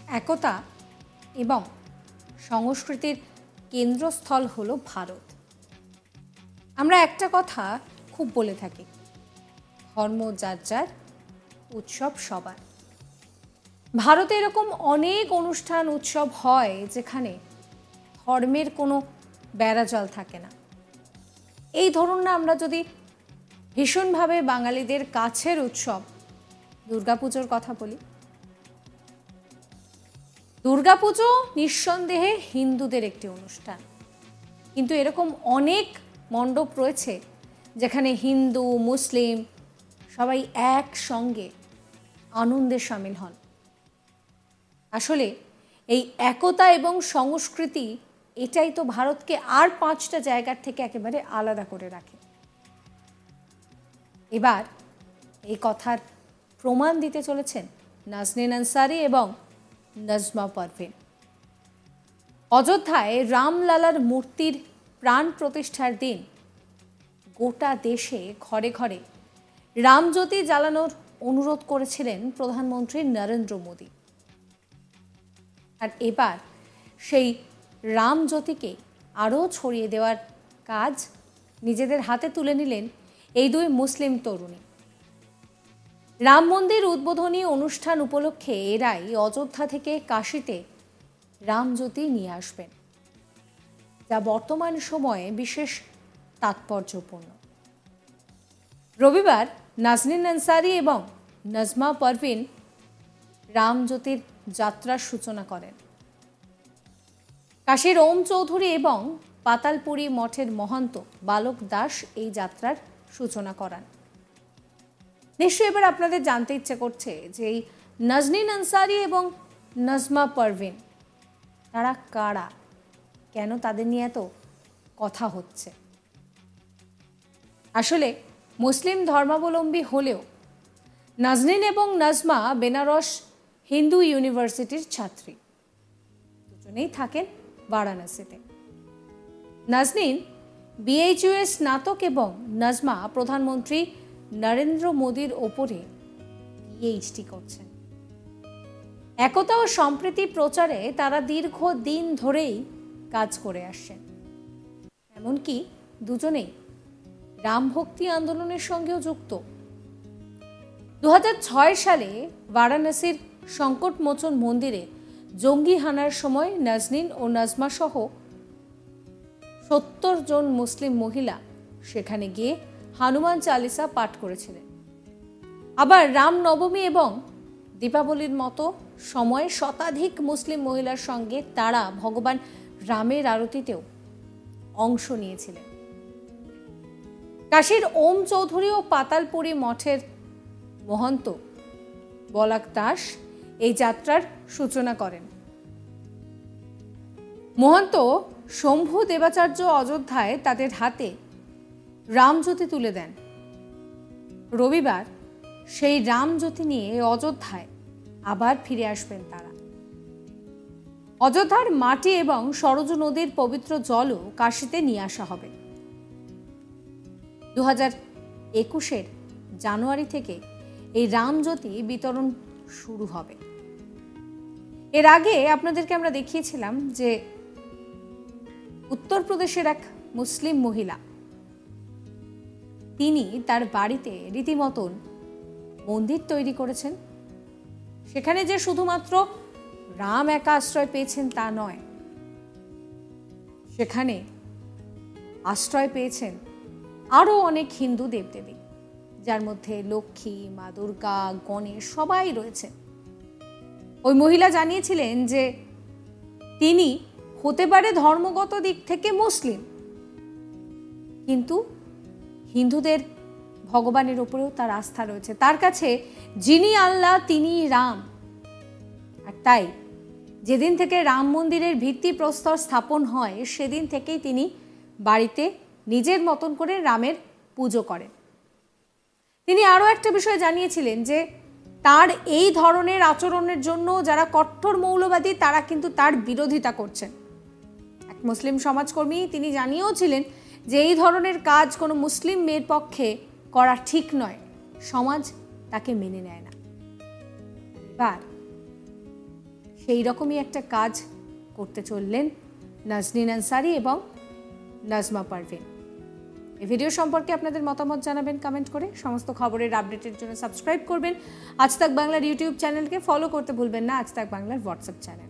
একতা এবং সংস্কৃতির কেন্দ্রস্থল হলো ভারত। আমরা একটা কথা খুব বলে থাকি, ধর্ম যার যার, উৎসব সবার। ভারতে এরকম অনেক অনুষ্ঠান উৎসব হয় যেখানে ধর্মের কোনো বেড়াজাল থাকে না। এই ধরুন না, আমরা যদি ভীষণভাবে বাঙালিদের কাছের উৎসব দুর্গাপুজোর কথা বলি, দুর্গাপুজো নিঃসন্দেহে হিন্দুদের একটি অনুষ্ঠান, কিন্তু এরকম অনেক মণ্ডপ রয়েছে যেখানে হিন্দু মুসলিম সবাই একসঙ্গে আনন্দে সামিল হন। আসলে এই একতা এবং সংস্কৃতি এটাই তো ভারতকে আর 5টা জায়গার থেকে একেবারে আলাদা করে রাখে। এবার এই কথার প্রমাণ দিতে চলেছেন নাজনীন আনসারী এবং নাজমা পারভীন। অযোধ্যায় রামলালার মূর্তির প্রাণ প্রতিষ্ঠার দিন গোটা দেশে ঘরে ঘরে রামজ্যোতি জ্বালানোর অনুরোধ করেছিলেন প্রধানমন্ত্রী নরেন্দ্র মোদী। আর এবার সেই রামজ্যোতিকে আরও ছড়িয়ে দেওয়ার কাজ নিজেদের হাতে তুলে নিলেন এই দুই মুসলিম তরুণী। রাম মন্দির উদ্বোধনী অনুষ্ঠান উপলক্ষে এরাই অযোধ্যা থেকে কাশীতে রামজ্যোতি নিয়ে আসবেন, যা বর্তমান সময়ে বিশেষ তাৎপর্যপূর্ণ। রবিবার নাজনীন আনসারী এবং নাজমা পারভীন রামজ্যোতির যাত্রার সূচনা করেন। কাশীর ওম চৌধুরী এবং পাতালপুরী মঠের মহন্ত বালক দাস এই যাত্রার সূচনা করান। নিশ্চয়ই এবার আপনাদের জানতে ইচ্ছে করছে যে এই নাজনীন আনসারী এবং নাজমা পারভীন তারা কারা, কেন তাদের নিয়ে এত কথা হচ্ছে। আসলে মুসলিম ধর্মাবলম্বী হলেও নাজনীন এবং নাজমা বেনারস হিন্দু ইউনিভার্সিটির ছাত্রী, দুজনেই থাকেন বারাণসীতে। নাজনীন BHUS স্নাতক এবং নাজমা প্রধানমন্ত্রী নরেন্দ্র মোদীর ওপরে PhD করছেন। একতা ও সম্প্রীতি প্রচারে তারা দীর্ঘদিন ধরেই কাজ করে আসছেন। এমনকি দুজনেই রামভক্তি আন্দোলনের সঙ্গেও যুক্ত। 2006 সালে বারাণসীর সংকটমোচন মন্দিরে জঙ্গি হানার সময় নাজনীন ও নাজমা সহ 70 জন মুসলিম মহিলা সেখানে গিয়ে হনুমান চালিসা পাঠ করেছিলেন। আবার রামনবমী এবং দীপাবলির মতো সময়ে শতাধিক মুসলিম মহিলার সঙ্গে তারা ভগবান রামের আরতিতেও অংশ নিয়েছিলেন। কাশীর ওম চৌধুরী ও পাতালপুরী মঠের মহন্ত বালক দাস এই যাত্রার সূচনা করেন। মহন্ত শম্ভু দেবাচার্য অযোধ্যায় তাদের হাতে রামজ্যোতি তুলে দেন। রবিবার সেই রামজ্যোতি নিয়ে অযোধ্যায় আবার ফিরে আসবেন তারা। অযোধ্যার মাটি এবং সরজু নদীর পবিত্র জলও কাশীতে নিয়ে আসা হবে। 2021 জানুয়ারি থেকে এই রামজ্যোতি বিতরণ শুরু হবে। এর আগে আপনাদেরকে আমরা দেখিয়েছিলাম যে উত্তরপ্রদেশের এক মুসলিম মহিলা, তিনি তার বাড়িতে রীতিমতন মন্দির তৈরি করেছেন। সেখানে যে শুধুমাত্র রাম একা আশ্রয় পেয়েছেন তা নয়, সেখানে আশ্রয় পেয়েছেন আরও অনেক হিন্দু দেবদেবী, যার মধ্যে লক্ষ্মী, মা দুর্গা, গণেশ সবাই রয়েছে। ওই মহিলা জানিয়েছিলেন যে তিনি হতে পারে ধর্মগত দিক থেকে মুসলিম, কিন্তু হিন্দুদের ভগবানের উপরেও তার আস্থা রয়েছে। তার কাছে যিনি আল্লাহ তিনি রাম। আর তাই যেদিন থেকে রাম মন্দিরের ভিত্তিপ্রস্তর স্থাপন হয় সেদিন থেকেই তিনি বাড়িতে নিজের মতন করে রামের পুজো করেন। তিনি আরও একটা বিষয় জানিয়েছিলেন যে তার এই ধরনের আচরণের জন্য যারা কট্টর মৌলবাদী তারা কিন্তু তার বিরোধিতা করছেন। এক মুসলিম সমাজকর্মী তিনি জানিয়েওছিলেন যে এই ধরনের কাজ কোনো মুসলিম মেয়ের পক্ষে করা ঠিক নয়, সমাজ তাকে মেনে নেয় না। এবার সেই রকমই একটা কাজ করতে চললেন নাজনীন আনসারী এবং নাজমা পারভিন। এই ভিডিও সম্পর্কে আপনাদের মতামত জানাবেন কমেন্ট করে। সমস্ত খবরের আপডেটের জন্য সাবস্ক্রাইব করবেন আজ তাক বাংলার ইউটিউব চ্যানেলকে, ফলো করতে ভুলবেন না আজ তাক বাংলার হোয়াটসঅ্যাপ চ্যানেল।